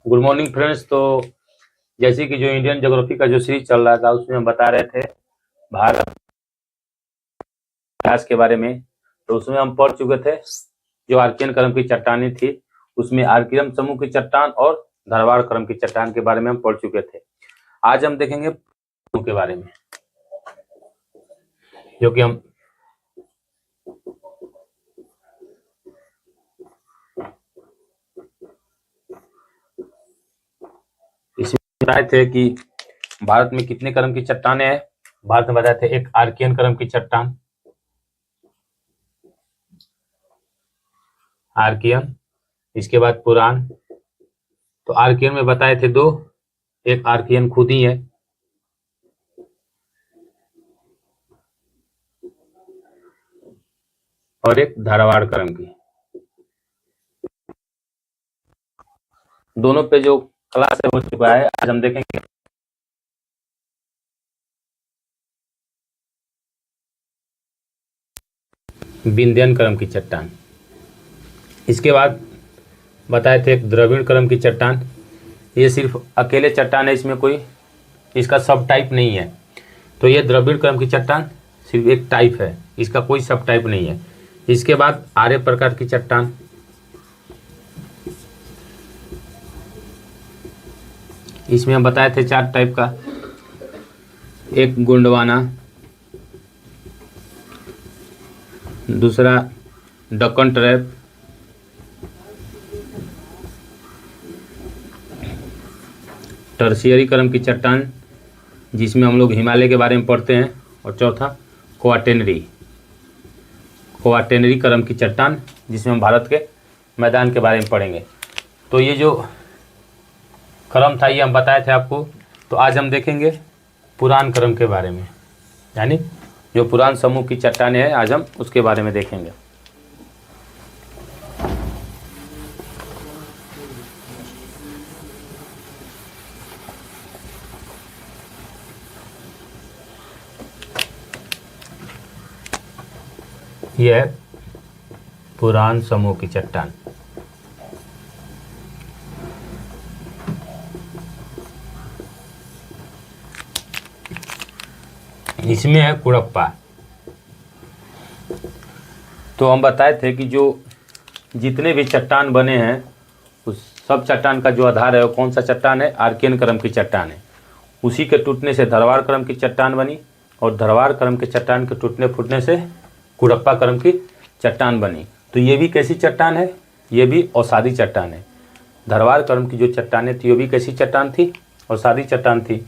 Good morning friends. तो जैसे कि जो इंडियन ज्योग्राफी का जो सीरीज चल रहा था उसमें हम बता रहे थे भारत इतिहास के बारे में। तो उसमें हम पढ़ चुके थे जो आर्कियन क्रम की चट्टानें थी, उसमें आर्कियन समूह की चट्टान और धारवाड़ क्रम की चट्टान के बारे में हम पढ़ चुके थे। आज हम देखेंगे के बारे में, जो कि हम इसमें बताए थे कि भारत में कितने क्रम की चट्टानें हैं। भारत में बताए थे एक आर्कियन क्रम की चट्टान, आर्कियन, इसके बाद पुरान। तो आर्कियन में बताए थे दो, एक आर्कियन खुद ही है और एक धारवाड़ क्रम की। दोनों पे जो क्लास है हो चुका है, आज हम देखेंगे विंध्यन क्रम की चट्टान। इसके बाद बताए थे एक द्रविड़ क्रम की चट्टान। ये सिर्फ अकेले चट्टान है, इसमें कोई इसका सब टाइप नहीं है। तो ये द्रविड़ क्रम की चट्टान सिर्फ एक टाइप है, इसका कोई सब टाइप नहीं है। इसके बाद आर्य प्रकार की चट्टान, इसमें हम बताए थे चार टाइप का, एक गोंडवाना, दूसरा डक्कन ट्रैप, टर्शियरी क्रम की चट्टान जिसमें हम लोग हिमालय के बारे में पढ़ते हैं, और चौथा क्वाटेनरी क्रम की चट्टान जिसमें हम भारत के मैदान के बारे में पढ़ेंगे। तो ये जो क्रम था ये हम बताए थे आपको। तो आज हम देखेंगे पुरान क्रम के बारे में, यानी जो पुरान समूह की चट्टानें हैं आज हम उसके बारे में देखेंगे। यह है पुरान समूह की चट्टान। इसमें है कुड़प्पा। तो हम बताए थे कि जो जितने भी चट्टान बने हैं उस सब चट्टान का जो आधार है वो कौन सा चट्टान है, आर्कियन क्रम की चट्टान है। उसी के टूटने से धारवाड़ क्रम की चट्टान बनी, और धारवाड़ क्रम के चट्टान के टूटने फूटने से कुड़प्पा क्रम की चट्टान बनी। तो ये भी कैसी चट्टान है, ये भी औषधि चट्टान है। धारवाड़ क्रम की जो चट्टानें थी वो भी कैसी चट्टान थी, औषधि चट्टान थी।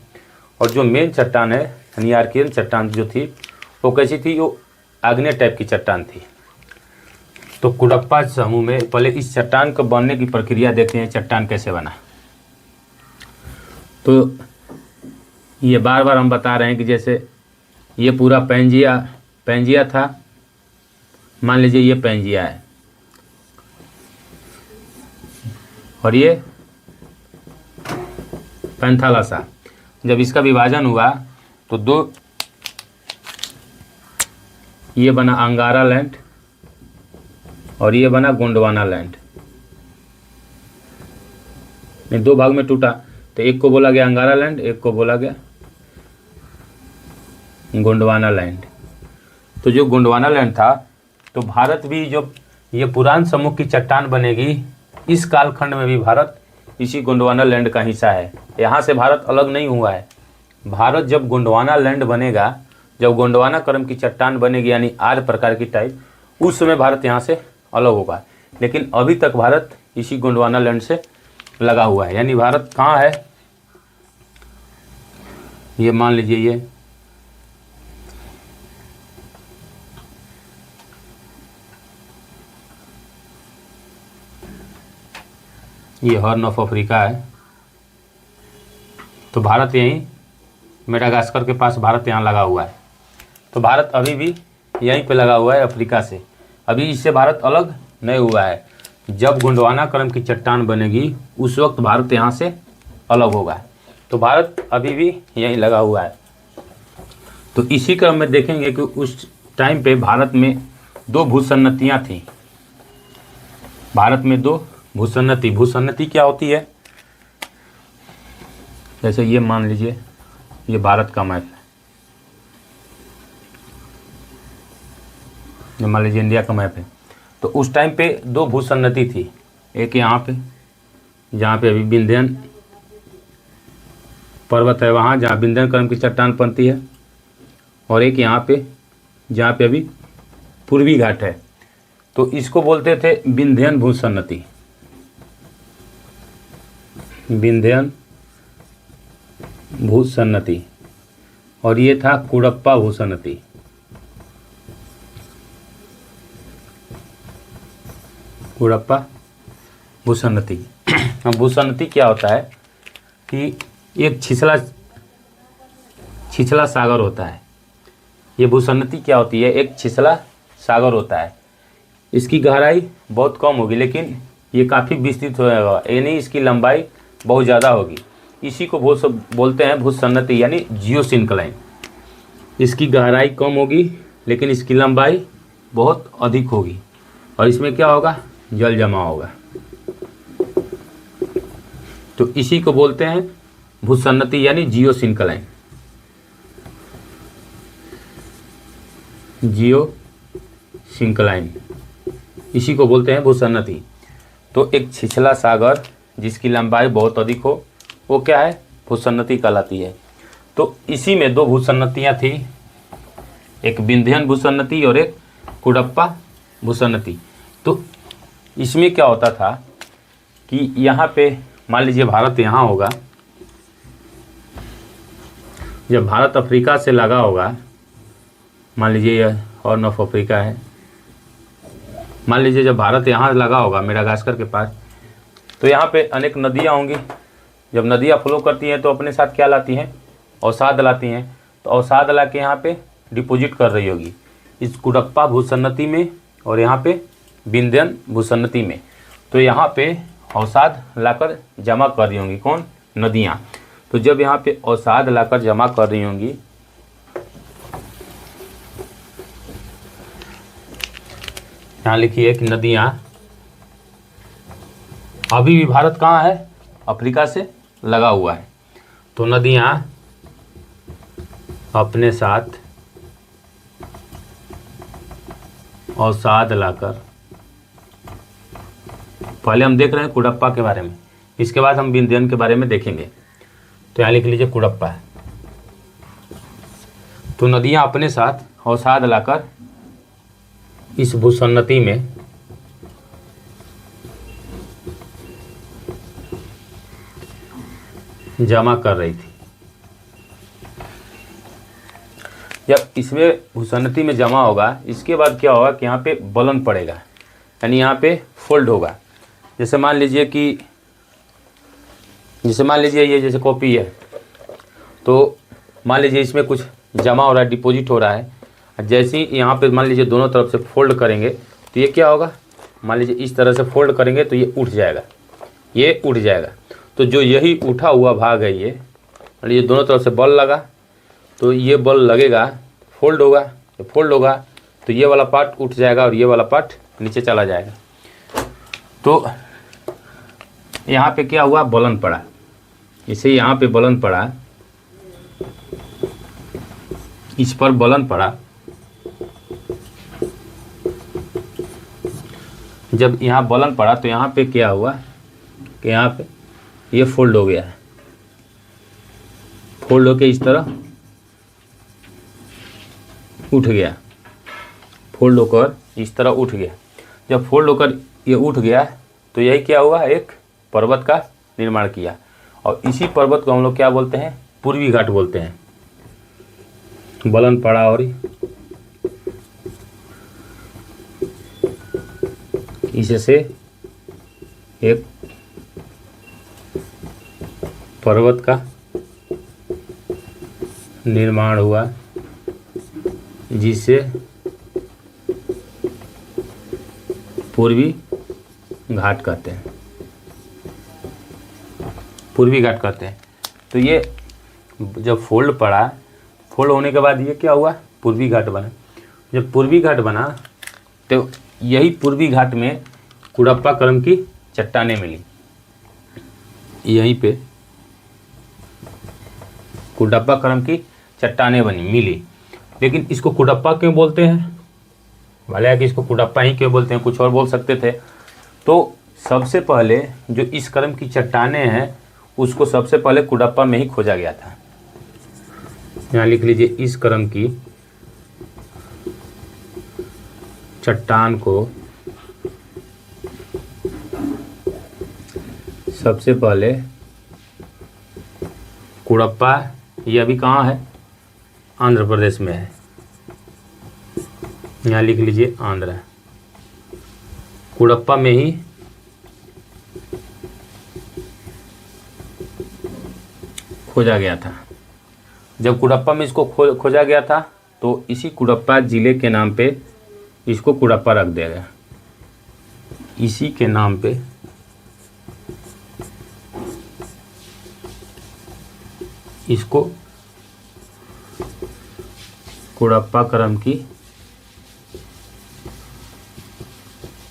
और जो मेन चट्टान है यानी आर्कियन चट्टान जो थी वो कैसी थी, वो आग्नेय टाइप की चट्टान थी। तो कुड़प्पा समूह में पहले इस चट्टान को बनने की प्रक्रिया देखते हैं, चट्टान कैसे बना। तो ये बार बार हम बता रहे हैं कि जैसे ये पूरा पैंजिया था, मान लीजिए ये पैंजिया है और ये पैंथालसा। जब इसका विभाजन हुआ तो दो, ये बना अंगारा लैंड और ये बना गोंडवाना लैंड। दो भाग में टूटा, तो एक को बोला गया अंगारा लैंड, एक को बोला गया गोंडवाना लैंड। तो जो गोंडवाना लैंड था, तो भारत भी जब ये पुरान समूह की चट्टान बनेगी, इस कालखंड में भी भारत इसी गोंडवाना लैंड का हिस्सा है। यहाँ से भारत अलग नहीं हुआ है। भारत जब गोंडवाना लैंड बनेगा, जब गोंडवाना क्रम की चट्टान बनेगी यानी आर्य प्रकार की टाइप, उस समय भारत यहाँ से अलग होगा। लेकिन अभी तक भारत इसी गोंडवाना लैंड से लगा हुआ है। यानी भारत कहाँ है, ये मान लीजिए ये हॉर्न ऑफ अफ्रीका है। तो भारत यहीं मेडागास्कर के पास भारत यहाँ लगा हुआ है। तो भारत अभी भी यहीं पे लगा हुआ है अफ्रीका से। अभी इससे भारत अलग नहीं हुआ है। जब गोंडवाना क्रम की चट्टान बनेगी उस वक्त भारत यहाँ से अलग होगा। तो भारत अभी भी यहीं लगा हुआ है। तो इसी क्रम में देखेंगे कि उस टाइम पे भारत में दो भूसन्नतियाँ थीं। भारत में दो भूसन्नति क्या होती है, जैसे ये मान लीजिए ये भारत का मैप है, ये मान लीजिए इंडिया का मैप है। तो उस टाइम पे दो भूसन्नति थी, एक यहाँ पे जहाँ पे अभी विंध्यन पर्वत है वहाँ जहाँ विंध्यन क्रम की चट्टान बनती है, और एक यहाँ पे जहाँ पे अभी पूर्वी घाट है। तो इसको बोलते थे विंध्यन भूसन्नति, विंध्यन भूसन्नति, और ये था कुडप्पा भूसन्नति। कुडप्पा भूसन्नति। अब भूसन्नति क्या होता है कि एक छिछला सागर होता है। ये भूसन्नति क्या होती है, एक छिछला सागर होता है। इसकी गहराई बहुत कम होगी लेकिन ये काफ़ी विस्तृत होगा, यानी इसकी लंबाई बहुत ज़्यादा होगी। इसी को बोलते हैं भूसन्नति यानी जियोसिंक्लाइन। इसकी गहराई कम होगी लेकिन इसकी लंबाई बहुत अधिक होगी, और इसमें क्या होगा, जल जमा होगा। तो इसी को बोलते हैं भूसन्नति यानी जियोसिंक्लाइन, जियोसिंक्लाइन, इसी को बोलते हैं भूसन्नति। तो एक छिछला सागर जिसकी लंबाई बहुत अधिक हो वो क्या है, भूसन्नति कहलाती है। तो इसी में दो भूसन्नतियाँ थी, एक विंध्यन भूसन्नति और एक कुडप्पा भूसन्नति। तो इसमें क्या होता था कि यहाँ पे मान लीजिए भारत यहाँ होगा, जब भारत अफ्रीका से लगा होगा, मान लीजिए यह हॉर्न ऑफ अफ्रीका है, मान लीजिए जब भारत यहाँ लगा होगा मेडागास्कर के पास, तो यहाँ पे अनेक नदियाँ होंगी। जब नदियाँ फ्लो करती हैं तो अपने साथ क्या लाती हैं, अवसाद लाती हैं। तो अवसाद ला के यहाँ पे डिपॉजिट कर रही होगी इस कुडप्पा भूसन्नति में और यहाँ पे विंध्यन भूसन्नति में। तो यहाँ पे अवसाद लाकर जमा कर रही होंगी कौन, नदियाँ। तो जब यहाँ पे अवसाद लाकर जमा कर रही होंगी, यहाँ लिखिए कि नदियाँ, अभी भी भारत कहाँ है, अफ्रीका से लगा हुआ है। तो नदियाँ अपने साथ अवसाद लाकर, पहले हम देख रहे हैं कुडप्पा के बारे में, इसके बाद हम विंध्यन के बारे में देखेंगे। तो यहाँ लिख लीजिए कुडप्पा। तो नदियाँ अपने साथ अवसाद लाकर इस भूसन्नति में जमा कर रही थी। जब इसमें भूसन्नति में जमा होगा, इसके बाद क्या होगा कि यहाँ पे बलन पड़ेगा, यानी यहाँ पे फोल्ड होगा। जैसे मान लीजिए ये जैसे कॉपी है, तो मान लीजिए इसमें कुछ जमा हो रहा है, डिपॉजिट हो रहा है। जैसे ही यहाँ पे मान लीजिए दोनों तरफ से फोल्ड करेंगे तो ये क्या होगा, मान लीजिए इस तरह से फोल्ड करेंगे तो ये उठ जाएगा, ये उठ जाएगा। तो जो यही उठा हुआ भाग है ये, मान लीजिए दोनों तरफ से बल लगा तो ये बल लगेगा, फोल्ड होगा, तो फोल्ड होगा तो ये वाला पार्ट उठ जाएगा और ये वाला पार्ट नीचे चला जाएगा। तो यहाँ पे क्या हुआ, बलन पड़ा, इसे यहाँ पे बलन पड़ा, इस पर बलन पड़ा। जब यहाँ बलन पड़ा तो यहाँ पे क्या हुआ कि यहाँ पे ये फोल्ड हो गया है, फोल्ड होके इस तरह उठ गया, फोल्ड होकर इस तरह उठ गया। जब फोल्ड होकर ये उठ गया तो यही क्या हुआ, एक पर्वत का निर्माण किया। और इसी पर्वत को हम लोग क्या बोलते हैं, पूर्वी घाट बोलते हैं। बलन पड़ा और इससे एक पर्वत का निर्माण हुआ जिसे पूर्वी घाट कहते हैं, पूर्वी घाट कहते हैं। तो ये जब फोल्ड पड़ा, फोल्ड होने के बाद ये क्या हुआ, पूर्वी घाट बना। जब पूर्वी घाट बना तो यही पूर्वी घाट में कुडप्पा क्रम की चट्टानें मिली। यहीं पे कुडप्पा क्रम की चट्टानें बनी मिली। लेकिन इसको कुडप्पा क्यों बोलते हैं? भले है कि इसको कुडप्पा ही क्यों बोलते हैं, कुछ और बोल सकते थे। तो सबसे पहले जो इस क्रम की चट्टानें हैं उसको सबसे पहले कुडप्पा में ही खोजा गया था। यहाँ लिख लीजिए, इस क्रम की चट्टान को सबसे पहले कुडप्पा, ये अभी कहाँ है? आंध्र प्रदेश में है। यहाँ लिख लीजिए आंध्र, कुडप्पा में ही खोजा गया था। जब कुडप्पा में इसको खोजा गया था तो इसी कुडप्पा जिले के नाम पे इसको कुडप्पा रख दिया गया। इसी के नाम पे इसको कुडप्पा क्रम की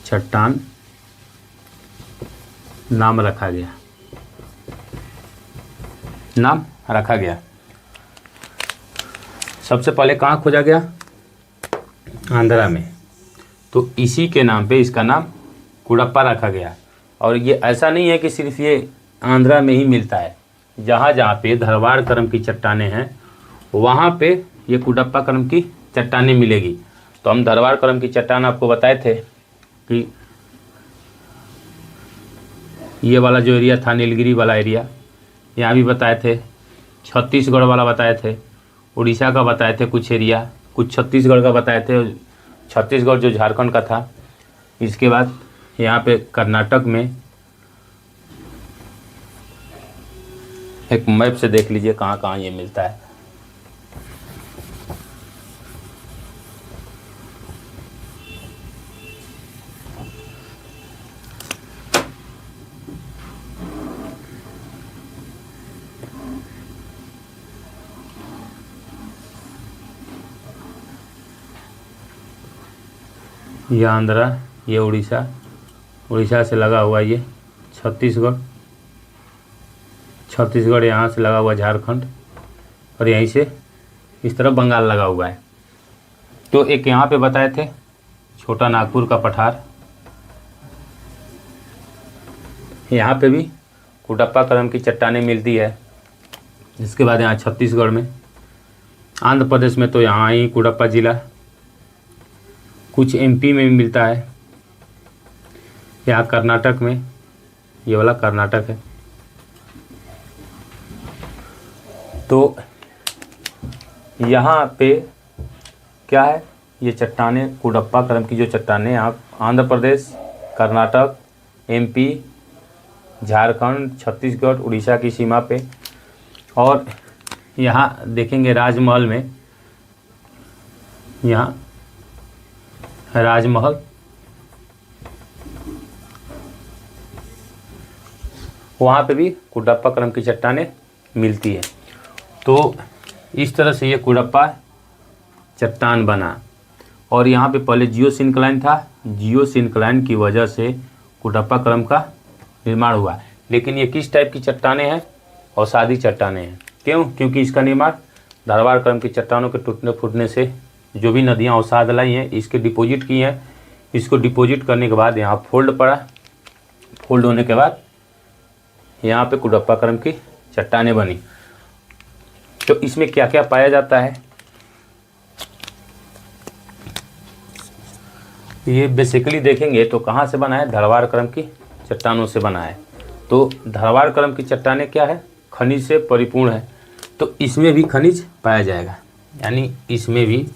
चट्टान नाम रखा गया। सबसे पहले कहाँ खोजा गया? आंध्रा में। तो इसी के नाम पे इसका नाम कुडप्पा रखा गया। और ये ऐसा नहीं है कि सिर्फ ये आंध्रा में ही मिलता है, जहाँ जहाँ पे धारवाड़ क्रम की चट्टानें हैं वहाँ पे ये कुडप्पा क्रम की चट्टानें मिलेगी। तो हम धारवाड़ क्रम की चट्टान आपको बताए थे कि ये वाला जो एरिया था, नीलगिरी वाला एरिया, यहाँ भी बताए थे। छत्तीसगढ़ वाला बताए थे, उड़ीसा का बताए थे कुछ एरिया, कुछ छत्तीसगढ़ का बताए थे, छत्तीसगढ़ जो झारखंड का था। इसके बाद यहाँ पे कर्नाटक में एक मैप से देख लीजिए कहाँ कहाँ ये मिलता है। ये आंध्रा, ये उड़ीसा, उड़ीसा से लगा हुआ ये छत्तीसगढ़, छत्तीसगढ़ यहाँ से लगा हुआ झारखंड, और यहीं से इस तरफ बंगाल लगा हुआ है। तो एक यहाँ पे बताए थे छोटा नागपुर का पठार, यहाँ पे भी कुडप्पा क्रम की चट्टानें मिलती है। इसके बाद यहाँ छत्तीसगढ़ में, आंध्र प्रदेश में तो यहाँ ही कुडप्पा जिला, कुछ एमपी में भी मिलता है। यहाँ कर्नाटक में, ये वाला कर्नाटक है। तो यहाँ पे क्या है, ये चट्टानें कुडप्पा क्रम की जो चट्टानें आप आंध्र प्रदेश, कर्नाटक, एमपी, झारखंड, छत्तीसगढ़, उड़ीसा की सीमा पे। और यहाँ देखेंगे राजमहल में, यहाँ राजमहल, वहाँ पे भी कुडप्पा क्रम की चट्टानें मिलती है। तो इस तरह से ये कुडप्पा चट्टान बना। और यहाँ पे पहले जियोसिंक्लाइन था, जियोसिंक्लाइन की वजह से कुडप्पा क्रम का निर्माण हुआ। लेकिन ये किस टाइप की चट्टानें हैं? अवसादी चट्टानें हैं। क्यों? क्योंकि इसका निर्माण धारवाड़ क्रम की चट्टानों के टूटने फूटने से जो भी नदियाँ अवसाद लाई हैं इसके डिपॉजिट की हैं। इसको डिपॉजिट करने के बाद यहाँ फोल्ड पड़ा, फोल्ड होने के बाद यहाँ पे कुडप्पा क्रम की चट्टानें बनी। तो इसमें क्या क्या पाया जाता है? ये बेसिकली देखेंगे तो कहाँ से बना है? धारवाड़ क्रम की चट्टानों से बना है। तो धारवाड़ क्रम की चट्टानें क्या है? खनिज से परिपूर्ण है। तो इसमें भी खनिज पाया जाएगा, यानी इसमें भी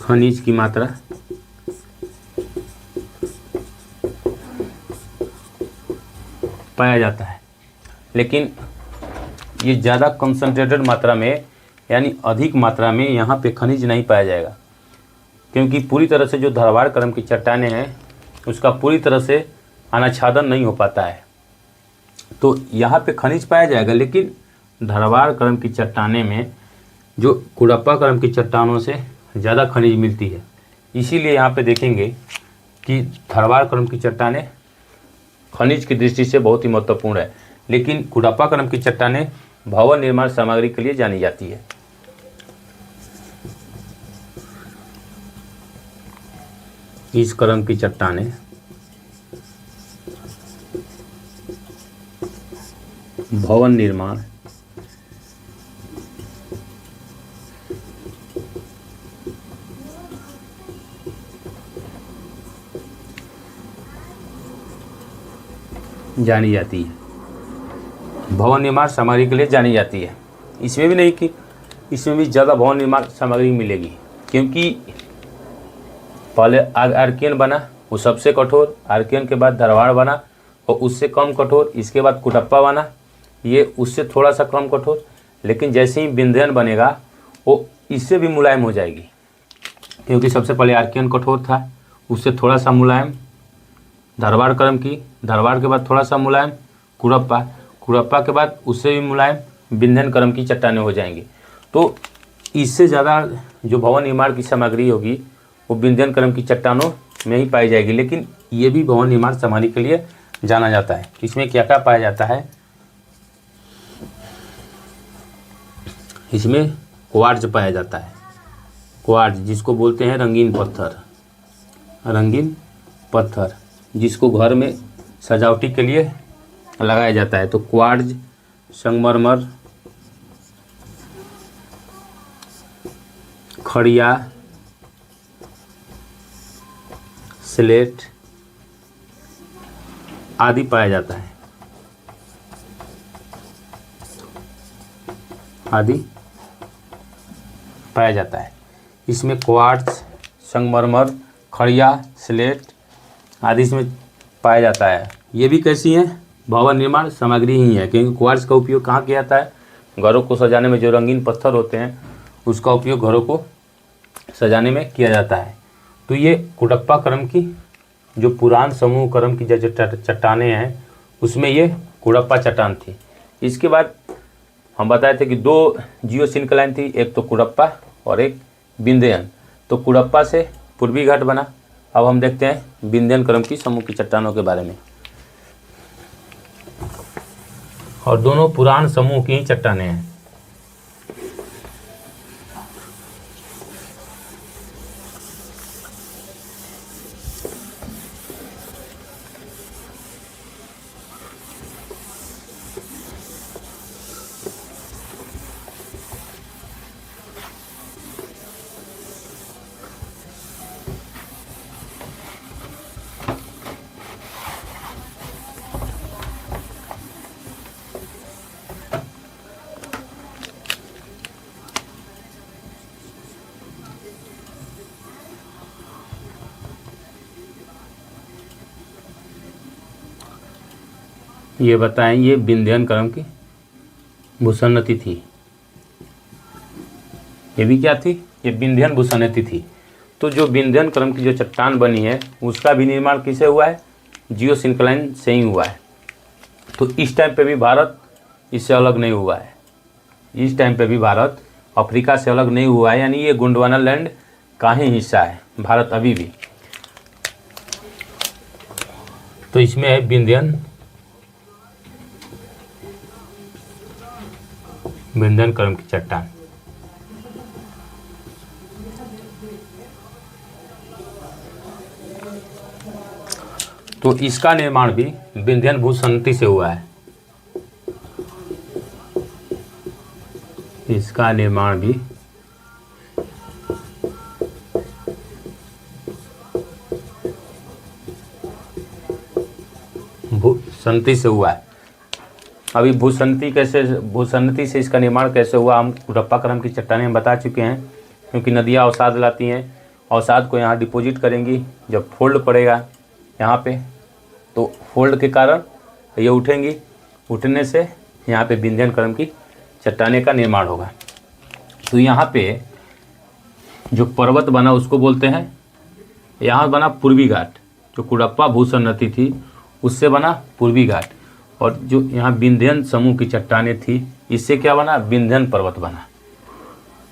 खनिज की मात्रा पाया जाता है। लेकिन ये ज़्यादा कंसंट्रेटेड मात्रा में, यानी अधिक मात्रा में यहाँ पे खनिज नहीं पाया जाएगा, क्योंकि पूरी तरह से जो धारवाड़ क्रम की चट्टानें हैं उसका पूरी तरह से अनाच्छादन नहीं हो पाता है। तो यहाँ पे खनिज पाया जाएगा, लेकिन धारवाड़ क्रम की चट्टानें में जो कुडप्पा क्रम की चट्टानों से ज़्यादा खनिज मिलती है। इसीलिए यहाँ पे देखेंगे कि धारवाड़ क्रम की चट्टानें खनिज की दृष्टि से बहुत ही महत्वपूर्ण है, लेकिन कुडप्पा क्रम की चट्टानें भवन निर्माण सामग्री के लिए जानी जाती है। इस क्रम की चट्टानें भवन निर्माण जानी जाती है, भवन निर्माण सामग्री के लिए जानी जाती है। इसमें भी नहीं कि इसमें भी ज़्यादा भवन निर्माण सामग्री मिलेगी, क्योंकि पहले आर्कियन बना, वो सबसे कठोर, आर्कियन के बाद धारवाड़ बना और उससे कम कठोर, इसके बाद कुडप्पा बना, ये उससे थोड़ा सा कम कठोर, लेकिन जैसे ही विंध्यन बनेगा वो इससे भी मुलायम हो जाएगी, क्योंकि सबसे पहले आर्कियन कठोर था, उससे थोड़ा सा मुलायम धारवाड़ क्रम की, धारवाड़ के बाद थोड़ा सा मुलायम कुडप्पा, कुडप्पा के बाद उससे भी मुलायम विंध्यन क्रम की चट्टानें हो जाएंगी। तो इससे ज़्यादा जो भवन निर्माण की सामग्री होगी वो विंध्यन क्रम की चट्टानों में ही पाई जाएगी, लेकिन ये भी भवन निर्माण सामग्री के लिए जाना जाता है। इसमें क्या क्या पाया जाता है? इसमें क्वार्ट्ज पाया जाता है, क्वार्ट्ज जिसको बोलते हैं रंगीन पत्थर, रंगीन पत्थर जिसको घर में सजावटी के लिए लगाया जाता है। तो क्वार्ट्ज, संगमरमर, खड़िया, स्लेट आदि पाया जाता है, आदि पाया जाता है। इसमें क्वार्ट्ज, संगमरमर, खड़िया, स्लेट आदि इसमें पाया जाता है। ये भी कैसी हैं? भवन निर्माण सामग्री ही है, क्योंकि क्वार्ट्ज का उपयोग कहाँ किया जाता है? घरों को सजाने में जो रंगीन पत्थर होते हैं उसका उपयोग घरों को सजाने में किया जाता है। तो ये कुडप्पा क्रम की जो पुरान समूह क्रम की जो चट्टानें हैं उसमें ये कुडप्पा चट्टान थी। इसके बाद हम बताए थे कि दो जियोसिंक्लाइन थी, एक तो कुडप्पा और एक विंध्यन। तो कुडप्पा से पूर्वी घाट बना। अब हम देखते हैं विंध्यन क्रम की समूह की चट्टानों के बारे में, और दोनों पुरान समूह की ही चट्टानें हैं। ये बताएं, ये विंध्यन क्रम की भूसन्नति थी। ये भी क्या थी? ये विंध्यन भूसन्नति थी। तो जो विंध्यन क्रम की जो चट्टान बनी है उसका भी निर्माण किसे हुआ है? जियोसिंक्लाइन से ही हुआ है। तो इस टाइम पे भी भारत इससे अलग नहीं हुआ है। इस टाइम पे भी भारत अफ्रीका से अलग नहीं हुआ है, यानी ये गोंडवाना लैंड का ही हिस्सा है भारत अभी भी। तो इसमें है विंध्यन क्रम की चट्टान। तो इसका निर्माण भी विंध्यन भूसन्नति से हुआ है। इसका निर्माण भी भूसन्नति से हुआ है। अभी भूसन्नति से इसका निर्माण कैसे हुआ, हम कुडप्पा क्रम की चट्टानें हम बता चुके हैं। क्योंकि नदियाँ अवसाद लाती हैं, अवसाद को यहाँ डिपॉजिट करेंगी, जब फोल्ड पड़ेगा यहाँ पे तो फोल्ड के कारण ये उठेंगी, उठने से यहाँ पे विंध्यन क्रम की चट्टाने का निर्माण होगा। तो यहाँ पे जो पर्वत बना उसको बोलते हैं, यहाँ बना पूर्वी घाट। जो कुडप्पा भूसन्नति थी उससे बना पूर्वी घाट, और जो यहाँ विंध्यन समूह की चट्टानें थी इससे क्या बना? विंध्यन पर्वत बना।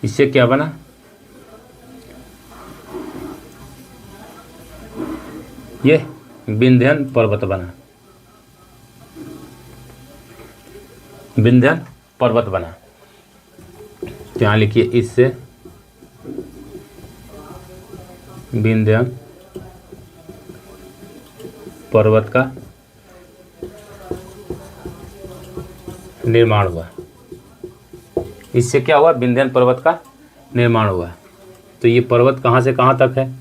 इससे क्या बना? ये विंध्यन पर्वत बना। विंध्यन पर्वत बना। तो यहाँ लिखिए इससे विंध्यन पर्वत का निर्माण हुआ। इससे क्या हुआ? विंध्यन पर्वत का निर्माण हुआ। तो ये पर्वत कहाँ से कहाँ तक है?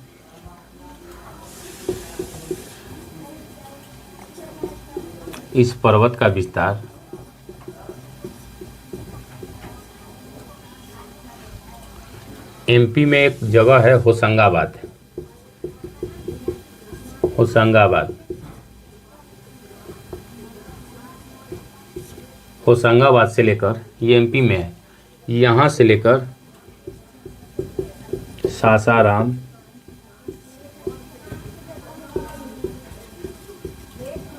इस पर्वत का विस्तार एमपी में एक जगह है होशंगाबाद। होशंगाबाद, होशंगाबाद से लेकर, ये एमपी में है, यहाँ से लेकर सासाराम,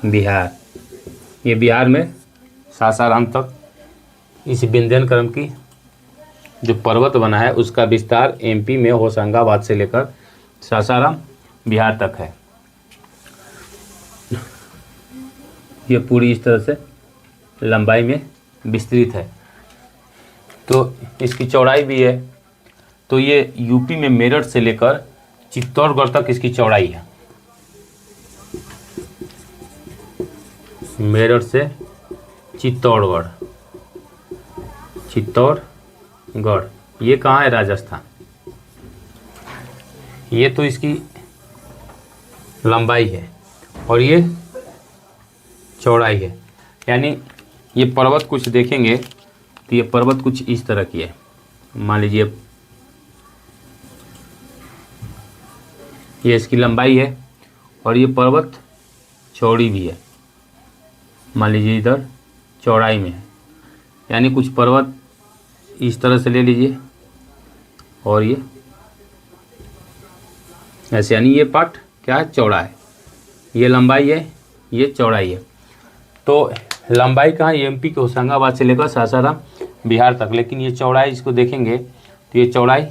बिहार, ये बिहार में सासाराम तक इस विंध्यन क्रम की जो पर्वत बना है उसका विस्तार एमपी में होशंगाबाद से लेकर सासाराम, बिहार तक है। ये पूरी इस तरह से लंबाई में विस्तृत है। तो इसकी चौड़ाई भी है। तो ये यूपी में मेरठ से लेकर चित्तौड़गढ़ तक इसकी चौड़ाई है। मेरठ से चित्तौड़गढ़, चित्तौड़गढ़ ये कहाँ है? राजस्थान। ये तो इसकी लंबाई है और ये चौड़ाई है। यानी ये पर्वत कुछ देखेंगे तो ये पर्वत कुछ इस तरह की है। मान लीजिए ये इसकी लंबाई है और ये पर्वत चौड़ी भी है। मान लीजिए इधर चौड़ाई में है। यानी कुछ पर्वत इस तरह से ले लीजिए और ये ऐसे, यानी ये पार्ट क्या है? चौड़ा है। ये लंबाई है, ये चौड़ाई है। तो लंबाई कहाँ? एमपी के होशंगाबाद से लेकर सासाराम, बिहार तक। लेकिन ये चौड़ाई इसको देखेंगे तो ये चौड़ाई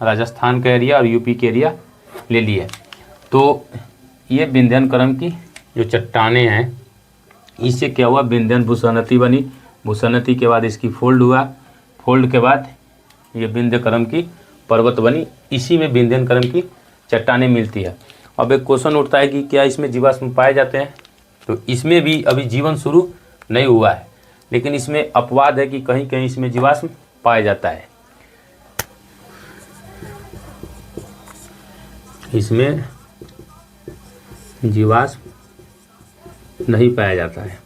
राजस्थान का एरिया और यूपी के एरिया ले लिया। तो ये विंध्यन क्रम की जो चट्टानें हैं, इससे क्या हुआ? विंध्यन भूसन्नति बनी। भूसन्नति के बाद इसकी फोल्ड हुआ। फोल्ड के बाद ये विंध्य क्रम की पर्वत बनी। इसी में विंध्यन क्रम की चट्टानें मिलती है। अब एक क्वेश्चन उठता है कि क्या इसमें जीवाश्म पाए जाते हैं? तो इसमें भी अभी जीवन शुरू नहीं हुआ है, लेकिन इसमें अपवाद है कि कहीं कहीं इसमें जीवाश्म पाया जाता है। इसमें जीवाश्म नहीं पाया जाता है,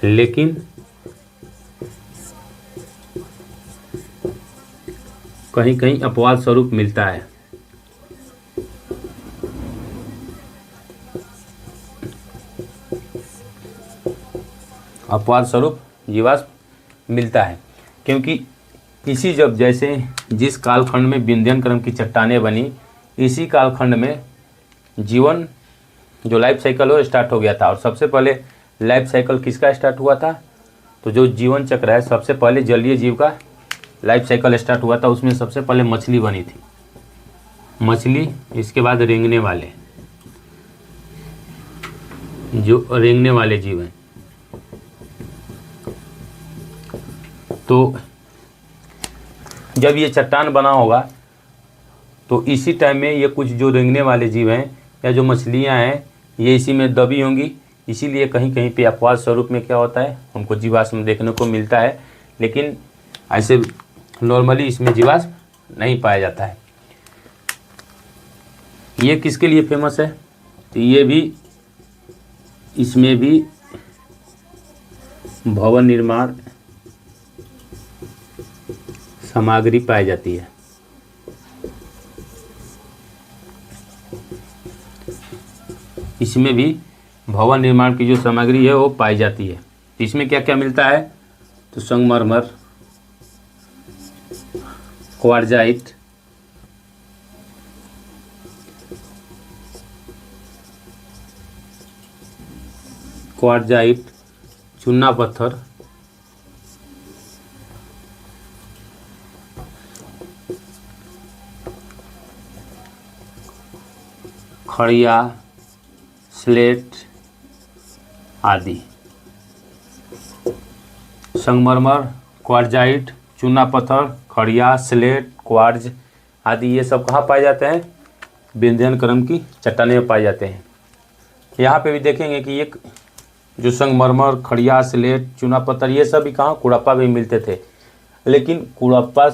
लेकिन कहीं कहीं अपवाद स्वरूप मिलता है। अपवाद स्वरूप जीवाश्म मिलता है, क्योंकि इसी जब जैसे जिस कालखंड में विंध्यन क्रम की चट्टानें बनी, इसी कालखंड में जीवन जो लाइफ साइकिल हो स्टार्ट हो गया था। और सबसे पहले लाइफ साइकिल किसका स्टार्ट हुआ था? तो जो जीवन चक्र है, सबसे पहले जलीय जीव का लाइफ साइकिल स्टार्ट हुआ था। उसमें सबसे पहले मछली बनी थी, मछली, इसके बाद रेंगने वाले, जो रेंगने वाले जीव हैं। तो जब ये चट्टान बना होगा तो इसी टाइम में ये कुछ जो रेंगने वाले जीव हैं या जो मछलियां हैं, ये इसी में दबी होंगी। इसीलिए कहीं कहीं पे अपवाद स्वरूप में क्या होता है? हमको जीवाश्म देखने को मिलता है, लेकिन ऐसे नॉर्मली इसमें जीवाश्म नहीं पाया जाता है। ये किसके लिए फेमस है? तो ये भी, इसमें भी भवन निर्माण सामग्री पाई जाती है। इसमें भी भवन निर्माण की जो सामग्री है वो पाई जाती है। इसमें क्या क्या मिलता है? तो संगमरमर, क्वार्जाइट, चूना पत्थर, खड़िया, स्लेट आदि। संगमरमर, क्वार्जाइट, चूना पत्थर, खड़िया, स्लेट, क्वार्ज आदि ये सब कहाँ पाए जाते हैं? विंध्यन क्रम की चट्टानें में पाए जाते हैं। यहाँ पे भी देखेंगे कि एक जो संगमरमर, खड़िया, स्लेट, चूना पत्थर ये सब भी कहाँ कुड़प्पा में मिलते थे, लेकिन कुड़प्पा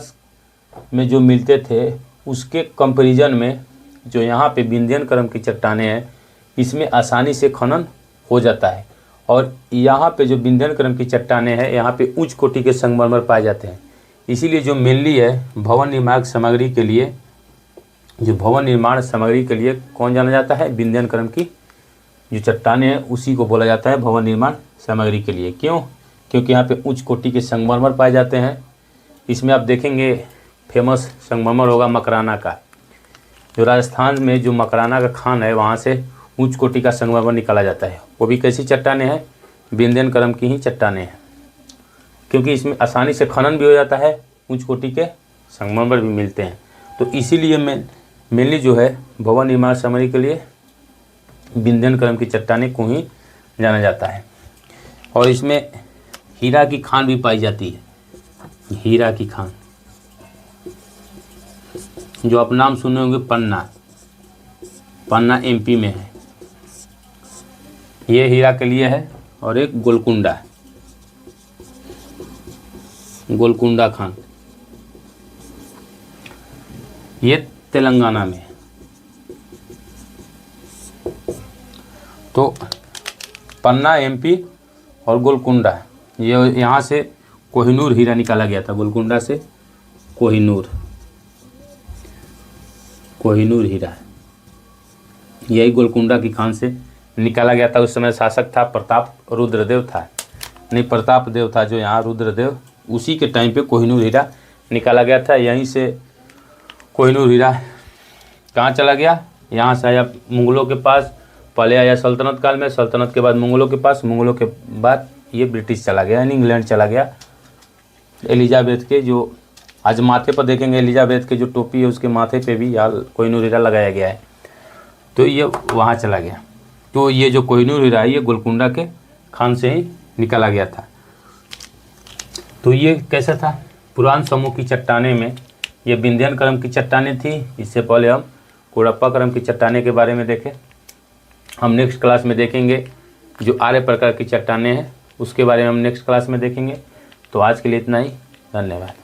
में जो मिलते थे उसके कंपैरिजन में जो यहाँ पे विंध्यन क्रम की चट्टानें हैं इसमें आसानी से खनन हो जाता है। और यहाँ पे जो विंध्यन क्रम की चट्टानें हैं यहाँ पे उच्च कोटि के संगमरमर पाए जाते हैं। इसीलिए जो मेनली है भवन निर्माण सामग्री के लिए, जो भवन निर्माण सामग्री के लिए कौन जाना जाता है? विंध्यन क्रम की जो चट्टानें हैं उसी को बोला जाता है भवन निर्माण सामग्री के लिए। क्यों? क्योंकि यहाँ पे उच्च कोटि के संगमरमर पाए जाते हैं। इसमें आप देखेंगे फेमस संगमरमर होगा मकराना का। जो राजस्थान में जो मकराना का खान है वहाँ से उच्च कोटि का संगमरमर निकाला जाता है। वो भी कैसी चट्टानें हैं? विंध्यन क्रम की ही चट्टानें हैं, क्योंकि इसमें आसानी से खनन भी हो जाता है, उच्च कोटि के संगमरमर भी मिलते हैं। तो इसीलिए मेनली जो है भवन निर्माण सामग्री के लिए विंध्यन क्रम की चट्टानें को ही जाना जाता है। और इसमें हीरा की खान भी पाई जाती है। हीरा की खान जो आप नाम सुने होंगे, पन्ना एमपी में है। ये हीरा के लिए है। और एक गोलकुंडा खान, ये तेलंगाना में है। तो पन्ना एमपी और गोलकुंडा, ये यहाँ से कोहिनूर हीरा निकाला गया था। गोलकुंडा से कोहिनूर हीरा, यही गोलकुंडा की खान से निकाला गया था। उस समय शासक था प्रताप रुद्रदेव था, नहीं प्रताप देव था जो यहाँ रुद्रदेव, उसी के टाइम पे कोहिनूर हीरा निकाला गया था। यहीं से कोहिनूर हीरा कहाँ चला गया? यहाँ से आया मुगलों के पास, पहले आया सल्तनत काल में, सल्तनत के बाद मुगलों के पास, मुगलों के बाद ये ब्रिटिश चला गया, यानी इंग्लैंड चला गया। एलिजाबेथ के जो आज माथे पर देखेंगे, एलिजाबेथ के जो टोपी है उसके माथे पे भी कोहिनूर हीरा लगाया गया है, तो ये वहाँ चला गया। तो ये जो कोहिनूर हीरा है ये गोलकुंडा के खान से ही निकाला गया था। तो ये कैसा था? पुरान समूह की चट्टानें में ये विंध्यन क्रम की चट्टानें थी। इससे पहले हम कुड़प्पा क्रम की चट्टानें के बारे में देखें। हम नेक्स्ट क्लास में देखेंगे जो आर्य प्रकार की चट्टानें हैं उसके बारे में हम नेक्स्ट क्लास में देखेंगे। तो आज के लिए इतना ही, धन्यवाद।